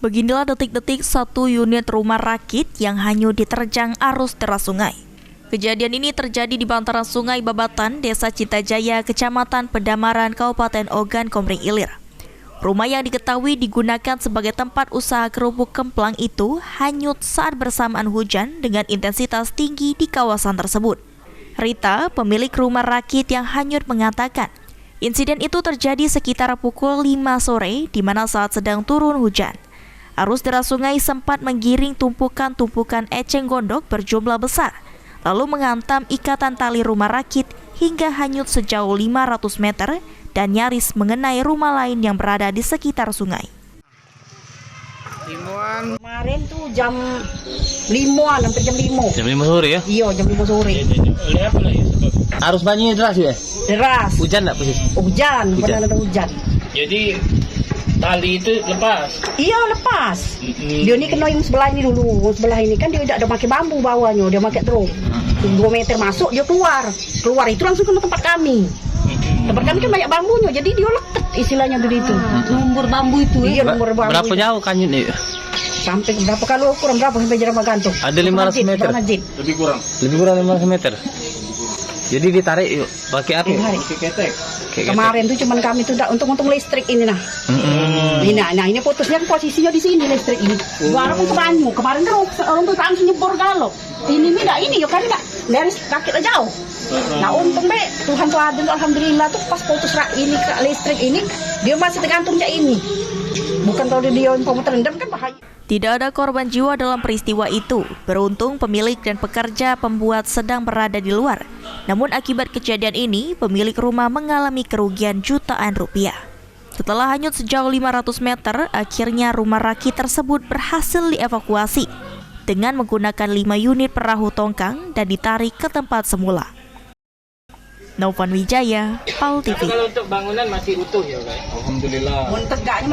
Beginilah detik-detik satu unit rumah rakit yang hanyut diterjang arus deras sungai. Kejadian ini terjadi di bantaran Sungai Babatan, Desa Citajaya, Kecamatan Pedamaran, Kabupaten Ogan Komering Ilir. Rumah yang diketahui digunakan sebagai tempat usaha kerupuk kemplang itu hanyut saat bersamaan hujan dengan intensitas tinggi di kawasan tersebut. Rita, pemilik rumah rakit yang hanyut, mengatakan, insiden itu terjadi sekitar pukul 5 sore di mana saat sedang turun hujan. Arus deras sungai sempat menggiring tumpukan-tumpukan eceng gondok berjumlah besar, lalu menghantam ikatan tali rumah rakit hingga hanyut sejauh 500 meter dan nyaris mengenai rumah lain yang berada di sekitar sungai. Kemarin tuh jam 5-an sampai jam 5. Jam 5 sore ya? Iya, jam 5 sore. Arus banjirnya deras ya? Deras. Hujan enggak posisi? Hujan, benar ada hujan. Jadi tali itu lepas? Iya, lepas. Dia ini kena yang sebelah ini dulu. Sebelah ini kan dia udah pakai bambu bawahnya, dia pakai drum. 2 meter masuk, dia keluar. Keluar itu langsung ke tempat kami. Tempat kami kan banyak bambunya, jadi dia leket istilahnya begitu. Lumpur bambu itu ya? Iya, lumpur bambu. Berapa jauh kanyut nih? Sampai berapa kalau ukuran berapa sampai jerama gantung? Ada 500 meter? Lebih kurang? Lebih kurang 500 meter? Jadi ditarik yuk, pakai apa? Pakai ketek? Kemarin tuh cuman kami tuh untung listrik ini nah. Nah ini putusnya posisinya di sini listrik ini. Gua pun kemarin orang tuh langsung nyebor galok. Ini ini yuk kan enggak dari rakit jauh. Nah untung Tuhan tuh adil, alhamdulillah tuh pas putus ini listrik ini dia masih tergantungnya ini. Bukan kalau dia komputer rendam kan bahaya. Tidak ada korban jiwa dalam peristiwa itu. Beruntung pemilik dan pekerja pembuat sedang berada di luar. Namun akibat kejadian ini, pemilik rumah mengalami kerugian jutaan rupiah. Setelah hanyut sejauh 500 meter, akhirnya rumah rakit tersebut berhasil dievakuasi dengan menggunakan 5 unit perahu tongkang dan ditarik ke tempat semula. Novan Wijaya, PAL TV. Kalau untuk bangunan masih utuh ya, Alhamdulillah.